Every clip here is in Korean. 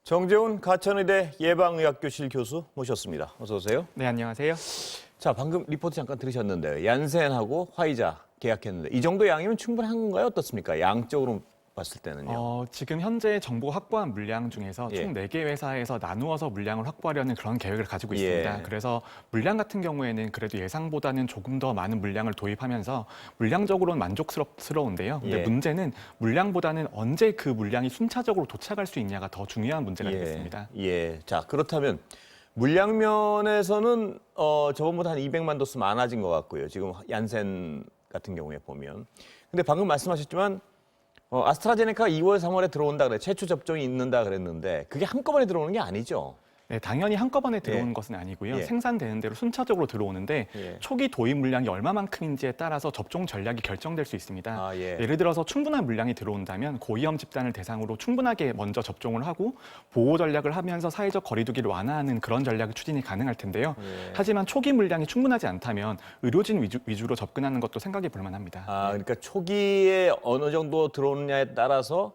정재훈 가천의대 예방의학교실 교수 모셨습니다. 어서 오세요. 네, 안녕하세요. 자, 방금 리포트 잠깐 들으셨는데 얀센하고 화이자 계약했는데 이 정도 양이면 충분한 건가요? 어떻습니까? 양적으로 봤을 때는요. 지금 현재 정부가 확보한 물량 중에서 예. 총 4개 회사에서 나누어서 물량을 확보하려는 그런 계획을 가지고 있습니다. 예. 그래서 물량 같은 경우에는 그래도 예상보다는 조금 더 많은 물량을 도입하면서 물량적으로는 만족스러운데요. 근데 예. 문제는 물량보다는 언제 그 물량이 순차적으로 도착할 수 있냐가 더 중요한 문제가 되겠습니다. 예. 자, 그렇다면 물량 면에서는 저번보다 한 200만 도수 많아진 것 같고요. 지금 얀센 같은 경우에 보면. 근데 방금 말씀하셨지만 아스트라제네카가 2월, 3월에 들어온다 그래. 최초 접종이 있는다 그랬는데 그게 한꺼번에 들어오는 게 아니죠. 네, 당연히 한꺼번에 들어오는 예. 것은 아니고요. 예. 생산되는 대로 순차적으로 들어오는데 예. 초기 도입 물량이 얼마만큼인지에 따라서 접종 전략이 결정될 수 있습니다. 아, 예. 예를 들어서 충분한 물량이 들어온다면 고위험 집단을 대상으로 충분하게 먼저 접종을 하고 보호 전략을 하면서 사회적 거리두기를 완화하는 그런 전략 추진이 가능할 텐데요. 예. 하지만 초기 물량이 충분하지 않다면 의료진 위주로 접근하는 것도 생각해 볼 만합니다. 아, 그러니까 초기에 어느 정도 들어오느냐에 따라서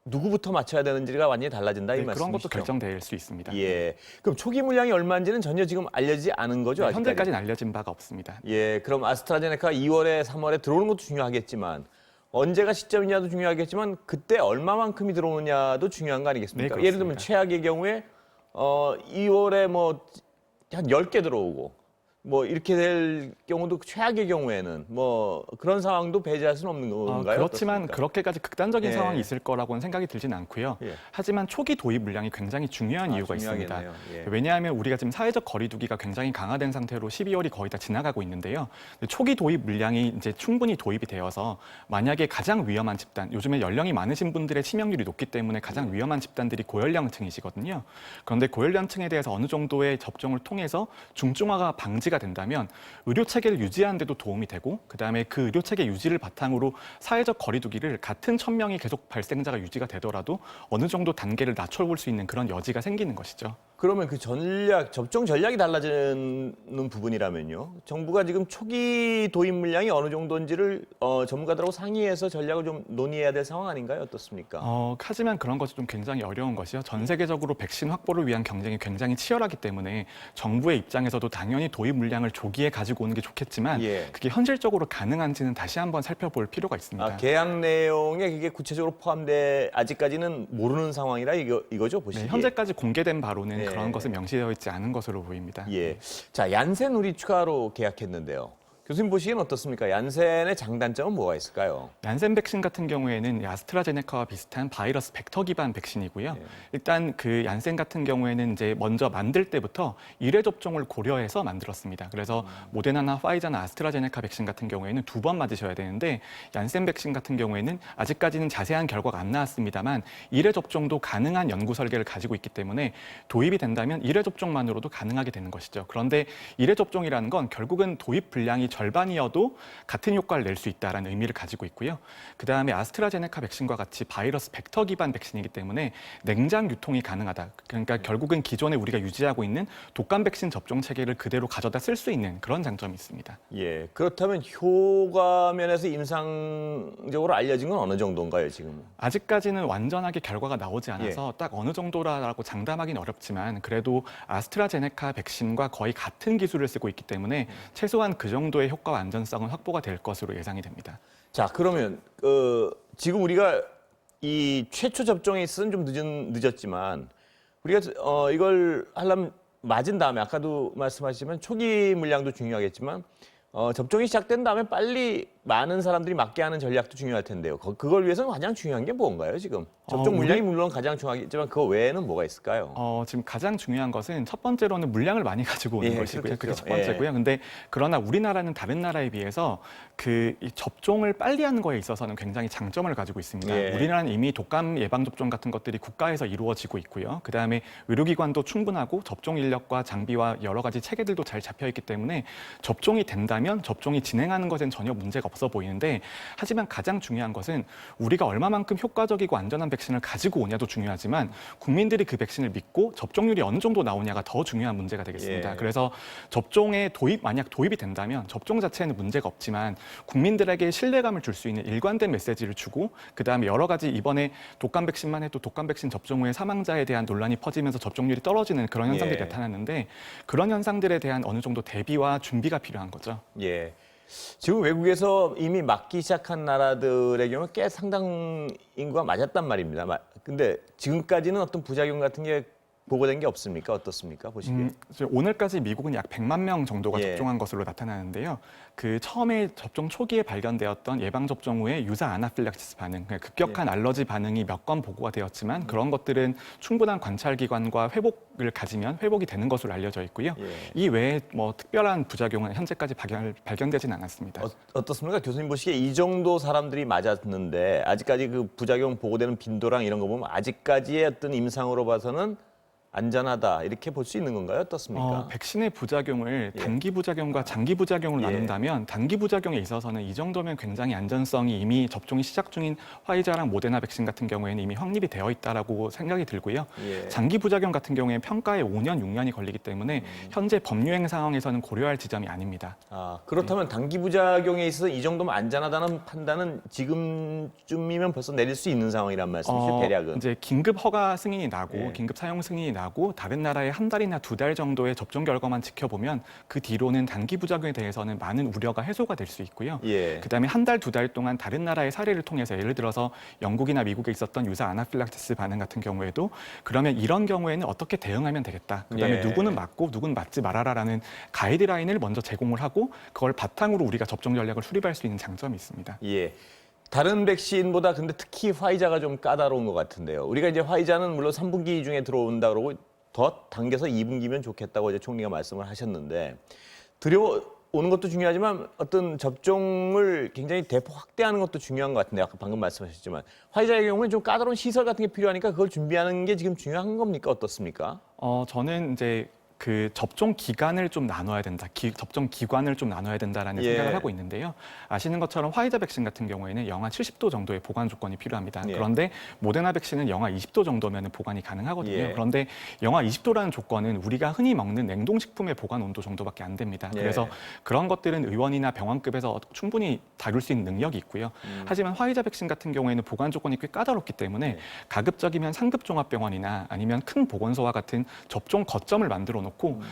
누구부터 맞춰야 되는지가 완전히 달라진다 이 네, 그런 말씀이시죠? 것도 결정될 수 있습니다. 예. 그럼 초기 물량이 얼마인지는 전혀 지금 알려지지 않은 거죠? 네, 아직까지? 현재까지는 알려진 바가 없습니다. 예. 그럼 아스트라제네카 2월에 3월에 들어오는 것도 중요하겠지만 언제가 시점이냐도 중요하겠지만 그때 얼마만큼이 들어오느냐도 중요한 거 아니겠습니까? 네, 예를 들면 그렇습니다. 최악의 경우에 2월에 뭐 한 10개 들어오고 뭐 이렇게 될 경우도 최악의 경우에는 뭐 그런 상황도 배제할 수는 없는 건가요? 그렇지만 어떻습니까? 그렇게까지 극단적인 예. 상황이 있을 거라고는 생각이 들진 않고요. 예. 하지만 초기 도입 물량이 굉장히 중요한 이유가 있습니다. 중요하겠네요. 예. 왜냐하면 우리가 지금 사회적 거리두기가 굉장히 강화된 상태로 12월이 거의 다 지나가고 있는데요. 초기 도입 물량이 이제 충분히 도입이 되어서 만약에 가장 위험한 집단, 요즘에 연령이 많으신 분들의 치명률이 높기 때문에 가장 위험한 집단들이 고연령층이시거든요. 그런데 고연령층에 대해서 어느 정도의 접종을 통해서 중증화가 방지가 된다면 의료 체계를 유지하는 데도 도움이 되고 그다음에 그 의료 체계 유지를 바탕으로 사회적 거리두기를 같은 1000명이 계속 발생자가 유지가 되더라도 어느 정도 단계를 낮춰볼 수 있는 그런 여지가 생기는 것이죠. 그러면 그 접종 전략이 달라지는 부분이라면요. 정부가 지금 초기 도입 물량이 어느 정도인지를 전문가들하고 상의해서 전략을 좀 논의해야 될 상황 아닌가요? 어떻습니까? 하지만 그런 것이 좀 굉장히 어려운 것이요. 전 세계적으로 백신 확보를 위한 경쟁이 굉장히 치열하기 때문에 정부의 입장에서도 당연히 도입 물량을 조기에 가지고 오는 게 좋겠지만 예. 그게 현실적으로 가능한지는 다시 한번 살펴볼 필요가 있습니다. 계약 내용에 그게 구체적으로 포함돼 아직까지는 모르는 상황이라 이거죠, 보시기에. 네, 현재까지 공개된 바로는 예. 그런 것은 명시되어 있지 않은 것으로 보입니다. 예. 자, 얀센 우리 추가로 계약했는데요. 교수님 보시기엔 어떻습니까? 얀센의 장단점은 뭐가 있을까요? 얀센 백신 같은 경우에는 아스트라제네카와 비슷한 바이러스 벡터 기반 백신이고요. 예. 일단 그 얀센 같은 경우에는 이제 먼저 만들 때부터 1회 접종을 고려해서 만들었습니다. 그래서 모데나나 파이자나 아스트라제네카 백신 같은 경우에는 2번 맞으셔야 되는데 얀센 백신 같은 경우에는 아직까지는 자세한 결과가 안 나왔습니다만 1회 접종도 가능한 연구 설계를 가지고 있기 때문에 도입이 된다면 1회 접종만으로도 가능하게 되는 것이죠. 그런데 1회 접종이라는 건 결국은 도입 분량이 절반이어도 같은 효과를 낼 수 있다는 의미를 가지고 있고요. 그다음에 아스트라제네카 백신과 같이 바이러스 벡터 기반 백신이기 때문에 냉장 유통이 가능하다. 그러니까 결국은 기존에 우리가 유지하고 있는 독감 백신 접종 체계를 그대로 가져다 쓸 수 있는 그런 장점이 있습니다. 예. 그렇다면 효과 면에서 임상적으로 알려진 건 어느 정도인가요, 지금은? 아직까지는 완전하게 결과가 나오지 않아서 딱 어느 정도라고 장담하기는 어렵지만 그래도 아스트라제네카 백신과 거의 같은 기술을 쓰고 있기 때문에 최소한 그 정도의 효과와 안전성은 확보가 될 것으로 예상이 됩니다. 자, 그러면 지금 우리가 이 최초 접종에 있어서는 좀 늦었지만 우리가 이걸 하려면 맞은 다음에 아까도 말씀하시지만 초기 물량도 중요하겠지만 접종이 시작된 다음에 빨리 많은 사람들이 맞게 하는 전략도 중요할 텐데요. 그걸 위해서는 가장 중요한 게 뭔가요, 지금? 접종 물량이 물론 가장 중요하겠지만 그 외에는 뭐가 있을까요? 지금 가장 중요한 것은 첫 번째로는 물량을 많이 가지고 오는 예, 것이고요. 그게 그렇겠죠. 첫 번째고요. 근데 그러나 우리나라는 다른 나라에 비해서 이 접종을 빨리 하는 거에 있어서는 굉장히 장점을 가지고 있습니다. 예. 우리나라는 이미 독감 예방 접종 같은 것들이 국가에서 이루어지고 있고요. 그다음에 의료기관도 충분하고 접종 인력과 장비와 여러 가지 체계들도 잘 잡혀 있기 때문에 접종이 된다면 접종이 진행하는 것엔 전혀 문제가 없어 보이는데 하지만 가장 중요한 것은 우리가 얼마만큼 효과적이고 안전한 백신을 가지고 오냐도 중요하지만 국민들이 그 백신을 믿고 접종률이 어느 정도 나오냐가 더 중요한 문제가 되겠습니다. 예. 그래서 접종에 만약 도입이 된다면 접종 자체는 문제가 없지만 국민들에게 신뢰감을 줄 수 있는 일관된 메시지를 주고 그다음에 여러 가지 이번에 독감 백신만 해도 독감 백신 접종 후에 사망자에 대한 논란이 퍼지면서 접종률이 떨어지는 그런 현상들이 예. 나타났는데 그런 현상들에 대한 어느 정도 대비와 준비가 필요한 거죠. 예. 지금 외국에서 이미 맞기 시작한 나라들의 경우 꽤 상당 인구가 맞았단 말입니다. 근데 지금까지는 어떤 부작용 같은 게 보고된 게 없습니까? 어떻습니까? 보시기에. 오늘까지 미국은 약 100만 명 정도가 예. 접종한 것으로 나타나는데요. 그 처음에 접종 초기에 발견되었던 예방 접종 후에 유사 아나필락시스 반응, 그러니까 급격한 알러지 반응이 몇 건 보고가 되었지만 그런 것들은 충분한 관찰 기관과 회복을 가지면 회복이 되는 것으로 알려져 있고요. 예. 이 외에 뭐 특별한 부작용은 현재까지 발견되진 않았습니다. 어떻습니까? 교수님 보시기에 이 정도 사람들이 맞았는데 아직까지 그 부작용 보고되는 빈도랑 이런 거 보면 아직까지의 어떤 임상으로 봐서는 안전하다 이렇게 볼 수 있는 건가요? 어떻습니까? 백신의 부작용을 예. 단기 부작용과 장기 부작용으로 예. 나눈다면 단기 부작용에 있어서는 이 정도면 굉장히 안전성이 이미 접종이 시작 중인 화이자랑 모데나 백신 같은 경우에는 이미 확립이 되어 있다라고 생각이 들고요. 예. 장기 부작용 같은 경우에는 평가에 5년, 6년이 걸리기 때문에 현재 법유행 상황에서는 고려할 지점이 아닙니다. 그렇다면 단기 부작용에 있어서 이 정도면 안전하다는 판단은 지금쯤이면 벌써 내릴 수 있는 상황이란 말씀이시죠? 대략은. 이제 긴급 허가 승인이 나고 예. 긴급 사용 승인이 나고 다른 나라의 한 달이나 두 달 정도의 접종 결과만 지켜보면 그 뒤로는 단기 부작용에 대해서는 많은 우려가 해소가 될 수 있고요. 예. 그다음에 한 달, 두 달 동안 다른 나라의 사례를 통해서 예를 들어서 영국이나 미국에 있었던 유사 아나필락시스 반응 같은 경우에도 그러면 이런 경우에는 어떻게 대응하면 되겠다. 그다음에 예. 누구는 맞고 누구는 맞지 말아라라는 가이드라인을 먼저 제공을 하고 그걸 바탕으로 우리가 접종 전략을 수립할 수 있는 장점이 있습니다. 예. 다른 백신보다 근데 특히 화이자가 좀 까다로운 것 같은데요. 우리가 이제 화이자는 물론 3분기 중에 들어온다 그러고 더 당겨서 2분기면 좋겠다고 이제 총리가 말씀을 하셨는데 들여오는 것도 중요하지만 어떤 접종을 굉장히 대폭 확대하는 것도 중요한 것 같은데 아까 방금 말씀하셨지만 화이자의 경우는 좀 까다로운 시설 같은 게 필요하니까 그걸 준비하는 게 지금 중요한 겁니까? 어떻습니까? 저는 이제 그 접종 기간을 좀 나눠야 된다. 접종 기관을 좀 나눠야 된다라는 예. 생각을 하고 있는데요. 아시는 것처럼 화이자 백신 같은 경우에는 영하 70도 정도의 보관 조건이 필요합니다. 예. 그런데 모데나 백신은 영하 20도 정도면 보관이 가능하거든요. 예. 그런데 영하 20도라는 조건은 우리가 흔히 먹는 냉동식품의 보관 온도 정도밖에 안 됩니다. 예. 그래서 그런 것들은 의원이나 병원급에서 충분히 다룰 수 있는 능력이 있고요. 하지만 화이자 백신 같은 경우에는 보관 조건이 꽤 까다롭기 때문에 가급적이면 상급 종합병원이나 아니면 큰 보건소와 같은 접종 거점을 만들어 놓고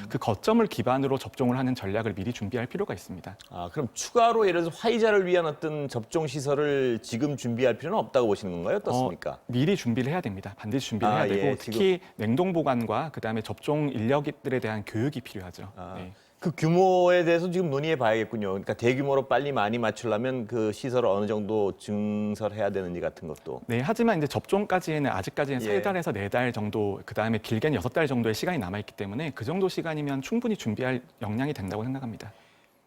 그 거점을 기반으로 접종을 하는 전략을 미리 준비할 필요가 있습니다. 그럼 추가로 예를 들어서 화이자를 위한 어떤 접종 시설을 지금 준비할 필요는 없다고 보시는 건가요? 어떻습니까? 미리 준비를 해야 됩니다. 반드시 준비를 해야 예, 되고 지금. 특히 냉동 보관과 그다음에 접종 인력들에 대한 교육이 필요하죠. 네. 그 규모에 대해서 지금 논의해 봐야겠군요. 그러니까 대규모로 빨리 많이 맞추려면 그 시설을 어느 정도 증설해야 되는지 같은 것도. 네, 하지만 이제 접종까지는 아직까지는 예. 3달에서 4달 정도, 그다음에 길게는 6달 정도의 시간이 남아 있기 때문에 그 정도 시간이면 충분히 준비할 역량이 된다고 생각합니다.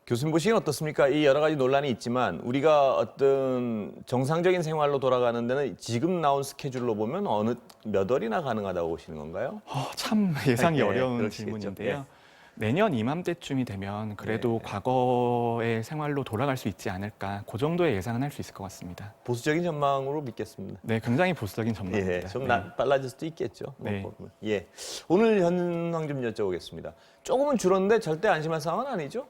교수님 보시기엔 어떻습니까? 이 여러 가지 논란이 있지만 우리가 어떤 정상적인 생활로 돌아가는 데는 지금 나온 스케줄로 보면 어느 몇 월이나 가능하다고 보시는 건가요? 참 예상이 예, 어려운 그러시겠죠. 질문인데요. 내년 이맘때쯤이 되면 그래도 과거의 생활로 돌아갈 수 있지 않을까, 그 정도의 예상은 할 수 있을 것 같습니다. 보수적인 전망으로 믿겠습니다. 네, 굉장히 보수적인 전망입니다. 예, 좀 네. 빨라질 수도 있겠죠. 네. 예, 오늘 현황 좀 여쭤보겠습니다. 조금은 줄었는데 절대 안심할 상황은 아니죠?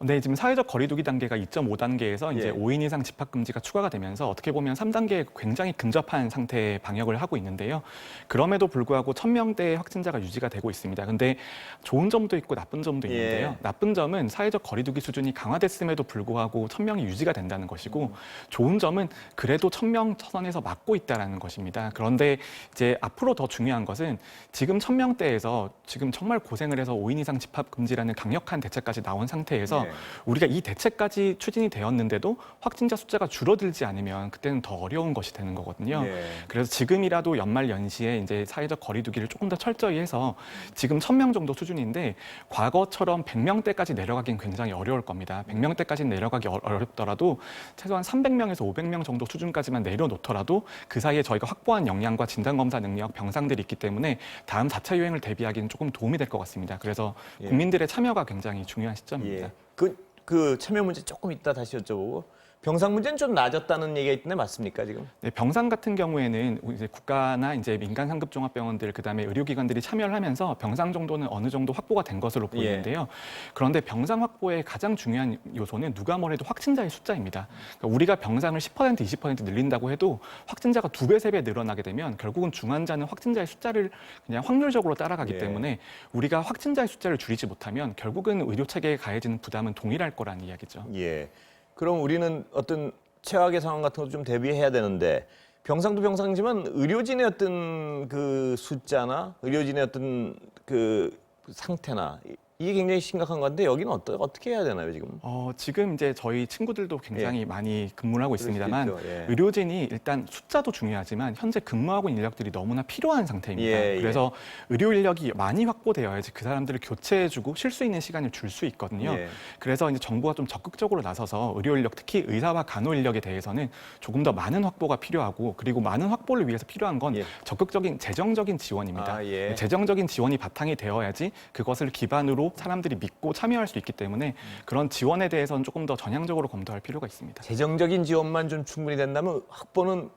네, 지금 사회적 거리두기 단계가 2.5단계에서 이제 예. 5인 이상 집합 금지가 추가가 되면서 어떻게 보면 3단계에 굉장히 근접한 상태의 방역을 하고 있는데요. 그럼에도 불구하고 1000명대의 확진자가 유지가 되고 있습니다. 근데 좋은 점도 있고 나쁜 점도 예. 있는데요. 나쁜 점은 사회적 거리두기 수준이 강화됐음에도 불구하고 1000명이 유지가 된다는 것이고 좋은 점은 그래도 1000명 선에서 막고 있다는 것입니다. 그런데 이제 앞으로 더 중요한 것은 지금 1000명대에서 지금 정말 고생을 해서 5인 이상 집합 금지라는 강력한 대책까지 나온 상태에서 예. 우리가 이 대책까지 추진이 되었는데도 확진자 숫자가 줄어들지 않으면 그때는 더 어려운 것이 되는 거거든요. 예. 그래서 지금이라도 연말 연시에 이제 사회적 거리두기를 조금 더 철저히 해서 지금 1000명 정도 수준인데 과거처럼 100명대까지 내려가긴 굉장히 어려울 겁니다. 100명대까지 내려가기 어렵더라도 최소한 300명에서 500명 정도 수준까지만 내려놓더라도 그 사이에 저희가 확보한 역량과 진단검사 능력, 병상들이 있기 때문에 다음 4차 유행을 대비하기는 조금 도움이 될 것 같습니다. 그래서 예. 국민들의 참여가 굉장히 중요한 시점입니다. 예. 그 그 참여 문제 조금 이따 다시 여쭤보고 병상 문제는 좀 나아졌다는 얘기가 있던데 맞습니까 지금? 네, 병상 같은 경우에는 이제 국가나 이제 민간 상급 종합병원들 그다음에 의료기관들이 참여를 하면서 병상 정도는 어느 정도 확보가 된 것으로 보이는데요. 그런데 병상 확보의 가장 중요한 요소는 누가 뭐래도 확진자의 숫자입니다. 그러니까 우리가 병상을 10% 20% 늘린다고 해도 확진자가 2배, 3배 늘어나게 되면 결국은 중환자는 확진자의 숫자를 그냥 확률적으로 따라가기 예. 때문에 우리가 확진자의 숫자를 줄이지 못하면 결국은 의료 체계에 가해지는 부담은 동일할 거라는 이야기죠. 예. 그럼 우리는 어떤 최악의 상황 같은 것도 좀 대비해야 되는데 병상도 병상이지만 의료진의 어떤 그 숫자나 의료진의 어떤 그 상태나 이게 굉장히 심각한 건데 여기는 어떻게 해야 되나요 지금? 지금 이제 저희 친구들도 굉장히 많이 근무를 하고 그럴 수도 있습니다만 있죠. 예. 의료진이 일단 숫자도 중요하지만 현재 근무하고 있는 인력들이 너무나 필요한 상태입니다. 예, 예. 그래서 의료 인력이 많이 확보되어야지 그 사람들을 교체해주고 쉴 수 있는 시간을 줄 수 있거든요. 예. 그래서 이제 정부가 좀 적극적으로 나서서 의료 인력, 특히 의사와 간호 인력에 대해서는 조금 더 많은 확보가 필요하고 그리고 많은 확보를 위해서 필요한 건 예. 적극적인 재정적인 지원입니다. 아, 예. 재정적인 지원이 바탕이 되어야지 그것을 기반으로 사람들이 믿고 참여할 수 있기 때문에 그런 지원에 대해서는 조금 더 전향적으로 검토할 필요가 있습니다. 재정적인 지원만 좀 충분히 된다면 확보는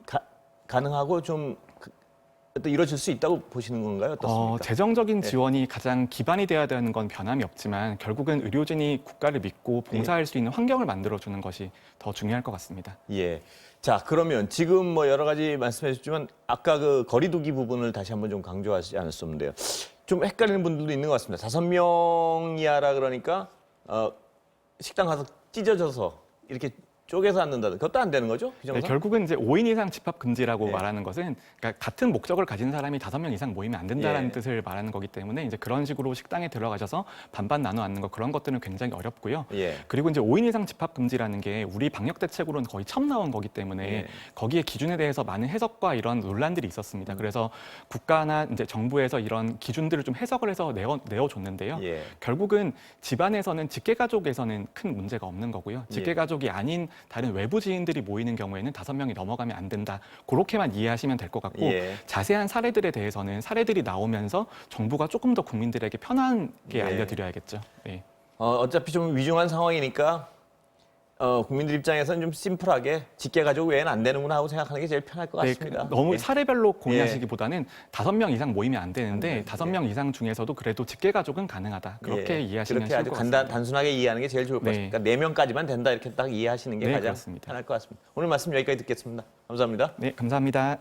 가능하고 좀 또 이루어질 수 있다고 보시는 건가요? 어떻습니까? 재정적인 지원이 가장 기반이 돼야 되는 건 변함이 없지만 결국은 의료진이 국가를 믿고 봉사할 수 있는 환경을 만들어주는 것이 더 중요할 것 같습니다. 예. 자, 그러면 지금 뭐 여러 가지 말씀해 주셨지만 아까 그 거리두기 부분을 다시 한번 좀 강조하지 않았었는데요. 좀 헷갈리는 분들도 있는 것 같습니다. 5명 이하라 그러니까 식당 가서 찢어져서 이렇게 쪼개서 앉는다. 그것도 안 되는 거죠? 네, 비정상? 결국은 이제 5인 이상 집합 금지라고 예. 말하는 것은 그러니까 같은 목적을 가진 사람이 5명 이상 모이면 안 된다는 예. 뜻을 말하는 거기 때문에 이제 그런 식으로 식당에 들어가셔서 반반 나눠 앉는 거 그런 것들은 굉장히 어렵고요. 예. 그리고 이제 5인 이상 집합 금지라는 게 우리 방역 대책으로는 거의 처음 나온 거기 때문에 예. 거기에 기준에 대해서 많은 해석과 이런 논란들이 있었습니다. 그래서 국가나 이제 정부에서 이런 기준들을 좀 해석을 해서 내어줬는데요. 예. 결국은 집안에서는 직계가족에서는 큰 문제가 없는 거고요. 직계가족이 아닌 다른 외부 지인들이 모이는 경우에는 5명이 넘어가면 안 된다. 그렇게만 이해하시면 될 것 같고 예. 자세한 사례들에 대해서는 사례들이 나오면서 정부가 조금 더 국민들에게 편하게 예. 알려드려야겠죠. 네. 어차피 좀 위중한 상황이니까 국민들 입장에서는 좀 심플하게 직계가족 외에는 안 되는구나 하고 생각하는 게 제일 편할 것 네, 같습니다. 너무 예. 사례별로 고민하시기보다는 5명 이상 모이면 안 되는데 안 되는데, 5명 이상 중에서도 그래도 직계가족은 가능하다. 그렇게 예. 이해하시면 그렇게 쉬울 아주 것 같습니다. 단순하게 이해하는 게 제일 좋을 것 네. 같습니다. 4명까지만 된다 이렇게 딱 이해하시는 게 네, 가장 그렇습니다. 편할 것 같습니다. 오늘 말씀 여기까지 듣겠습니다. 감사합니다. 네, 감사합니다.